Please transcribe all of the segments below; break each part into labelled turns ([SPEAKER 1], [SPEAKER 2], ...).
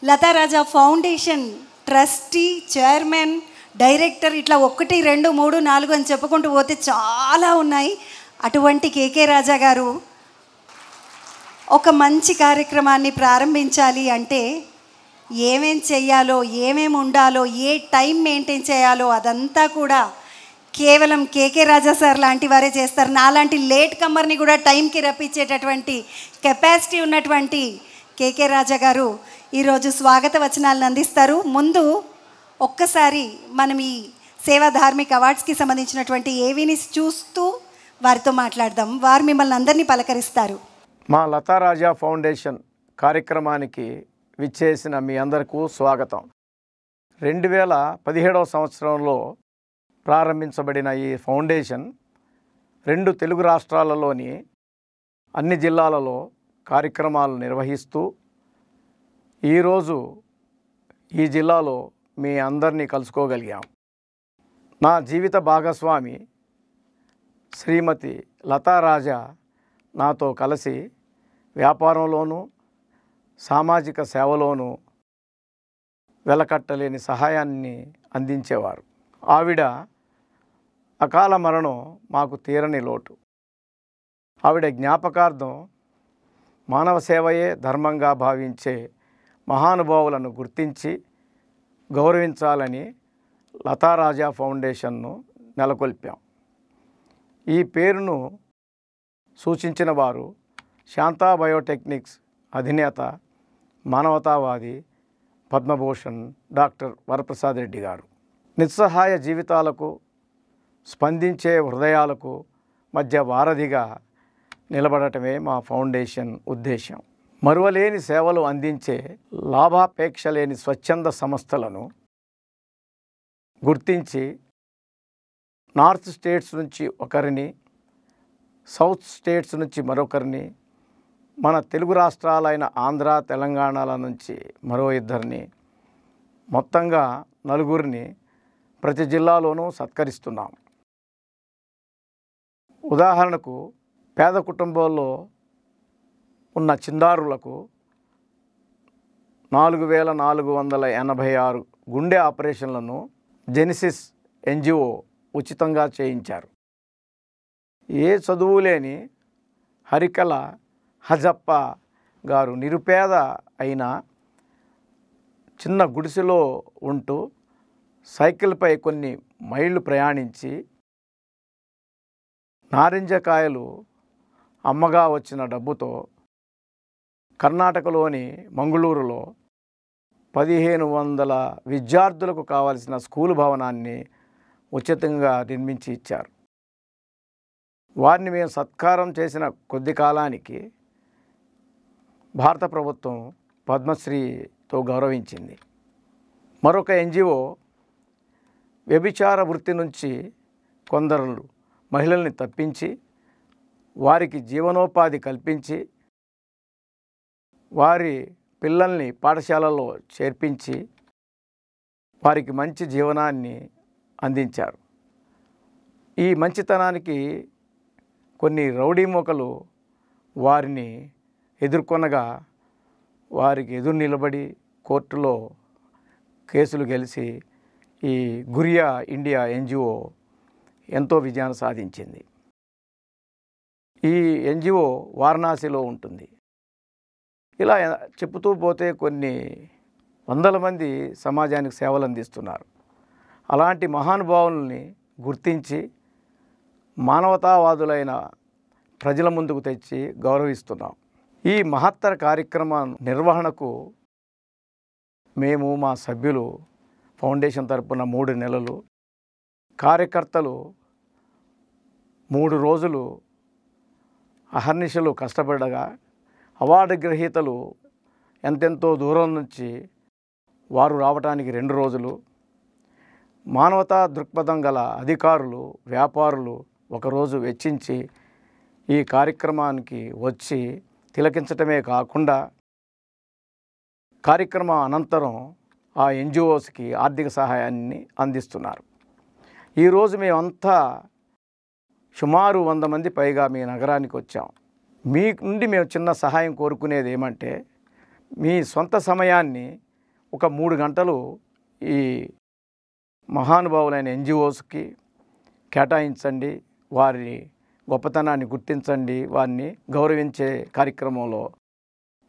[SPEAKER 1] లతా రాజా foundation trustee, chairman, director, ఇట్లా 1 2 3 4 అని చెప్పుకుంటూ పోతే చాలా ఉన్నాయి. అటువంటి కేకే రాజా గారు ఒక మంచి కార్యక్రమాన్ని ప్రారంభించాలి అంటే ఏమేం చెయ్యాలో, ఏమేమి ఉండాలో, ఏ టైం మెయింటైన్ చేయాలో అదంతా కూడా కేవలం కేకే రాజా సార్ లాంటి వారే చేస్తారు. నాలాంటి లేట్ కమ్మర్ని కూడా టైంకి రప్పించేటటువంటి కెపాసిటీ ఉన్నటువంటి కేకే రాజా గారు ఈరోజు స్వాగత వచనాలను అందిస్తారు. ముందు ఒక్కసారి మనం ఈ సేవా ధార్మిక అవార్డ్స్కి సంబంధించినటువంటి ఏవీని చూస్తూ వారితో మాట్లాడదాం. వారు మిమ్మల్ని అందరినీ పలకరిస్తారు.
[SPEAKER 2] మా లతా రాజా ఫౌండేషన్ కార్యక్రమానికి విచ్చేసిన మీ అందరికీ స్వాగతం. 2017వ సంవత్సరంలో ప్రారంభించబడిన ఈ ఫౌండేషన్ 2 తెలుగు రాష్ట్రాలలోని అన్ని జిల్లాలలో కార్యక్రమాలు నిర్వహిస్తూ ఈరోజు ఈ జిల్లాలో మీ అందరినీ కలుసుకోగలిగాం. నా జీవిత భాగస్వామి శ్రీమతి లతా రాజా నాతో కలిసి వ్యాపారంలోనూ సామాజిక సేవలోనూ వెలకట్టలేని సహాయాన్ని అందించేవారు. ఆవిడ అకాల మరణం మాకు తీరని లోటు. ఆవిడ జ్ఞాపకార్థం మానవ సేవయే ధర్మంగా భావించే మహానుభావులను గుర్తించి గౌరవించాలని లతా రాజా ఫౌండేషన్ను నెలకొల్పాం. ఈ పేరును సూచించిన వారు శాంతా బయోటెక్నిక్స్ అధినేత, మానవతావాది, పద్మభూషణ్ డాక్టర్ వరప్రసాద్ రెడ్డి గారు. నిస్సహాయ జీవితాలకు, స్పందించే హృదయాలకు మధ్య వారధిగా నిలబడటమే మా ఫౌండేషన్ ఉద్దేశం. మరువలేని సేవలు అందించే, లాభాపేక్ష లేని స్వచ్ఛంద సంస్థలను గుర్తించి నార్త్ స్టేట్స్ నుంచి ఒకరిని, సౌత్ స్టేట్స్ నుంచి మరొకరిని, మన తెలుగు రాష్ట్రాలైన ఆంధ్ర, తెలంగాణల నుంచి మరో 2 మొత్తంగా 4 ప్రతి జిల్లాలోనూ సత్కరిస్తున్నాం. ఉదాహరణకు పేద కుటుంబాల్లో ఉన్న చిన్నారులకు 4486 గుండె ఆపరేషన్లను జెనిసిస్ ఎన్జిఓ ఉచితంగా చేయించారు. ఏ చదువు లేని హరికల హజప్ప గారు నిరుపేద అయినా చిన్న గుడిసెలో ఉంటూ సైకిల్పై కొన్ని మైళ్ళు ప్రయాణించి నారింజకాయలు అమ్మగా వచ్చిన డబ్బుతో కర్ణాటకలోని మంగళూరులో 1500 విద్యార్థులకు కావలసిన స్కూలు భవనాన్ని ఉచితంగా నిర్మించి ఇచ్చారు. వారిని మేము సత్కారం చేసిన కొద్ది కాలానికి భారత ప్రభుత్వం పద్మశ్రీతో గౌరవించింది. మరొక ఎన్జిఓ వ్యభిచార వృత్తి నుంచి కొందరు మహిళల్ని తప్పించి వారికి జీవనోపాధి కల్పించి వారి పిల్లల్ని పాఠశాలలో చేర్పించి వారికి మంచి జీవనాన్ని అందించారు. ఈ మంచితనానికి కొన్ని రౌడీ మూకలు వారిని ఎదుర్కొనగా వారికి ఎదురు నిలబడి కోర్టులో కేసులు గెలిచి ఈ గురియా ఇండియా ఎన్జిఓ ఎంతో విజయాన్ని సాధించింది. ఈ ఎన్జిఓ వారణాసిలో ఉంటుంది. ఇలా చెప్పుతూ పోతే కొన్ని వందల మంది సమాజానికి సేవలు అందిస్తున్నారు. అలాంటి మహానుభావుల్ని గుర్తించి మానవతావాదులైన ప్రజల ముందుకు తెచ్చి గౌరవిస్తున్నాం. ఈ మహత్తర కార్యక్రమం నిర్వహణకు మేము, మా సభ్యులు ఫౌండేషన్ తరపున 3 నెలలు, కార్యకర్తలు 3 రోజులు అహర్నిశలు కష్టపడగా, అవార్డు గ్రహీతలు ఎంతెంతో దూరం నుంచి వారు రావడానికి 2 రోజులు, మానవతా దృక్పథం గల అధికారులు, వ్యాపారులు 1 రోజు వెచ్చించి ఈ కార్యక్రమానికి వచ్చి తిలకించటమే కాకుండా కార్యక్రమం అనంతరం ఆ ఎన్జిఓస్కి ఆర్థిక సహాయాన్ని అందిస్తున్నారు. ఈరోజు మేమంతా సుమారు 100 మంది పైగా మీ నగరానికి వచ్చాం. మీ నుండి మేము చిన్న సహాయం కోరుకునేది ఏమంటే, మీ సొంత సమయాన్ని ఒక 3 గంటలు ఈ మహానుభావులైన ఎన్జిఓస్కి కేటాయించండి, వారి గొప్పతనాన్ని గుర్తించండి, వారిని గౌరవించే కార్యక్రమంలో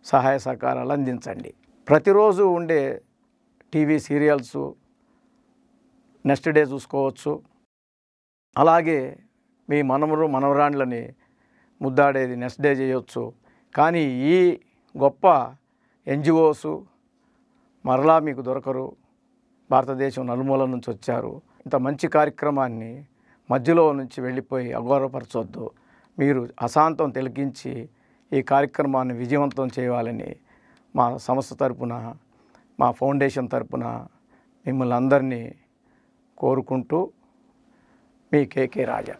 [SPEAKER 2] సహాయ సహకారాలు అందించండి. ప్రతిరోజు ఉండే టీవీ సీరియల్స్ నెక్స్ట్ డే చూసుకోవచ్చు. అలాగే మీ మనవరాండ్లని ముద్దాడేది నెక్స్ట్ డే చేయొచ్చు. కానీ ఈ గొప్ప ఎన్జిఓస్ మరలా మీకు దొరకరు. భారతదేశం నలుమూల నుంచి వచ్చారు. ఇంత మంచి కార్యక్రమాన్ని మధ్యలో నుంచి వెళ్ళిపోయి అగౌరవపరచొద్దు. మీరు అశాంతం తిలకించి ఈ కార్యక్రమాన్ని విజయవంతం చేయాలని మా సంస్థ తరపున, మా ఫౌండేషన్ తరపున మిమ్మల్ని అందరినీ కోరుకుంటూ మీ కేకే రాజా.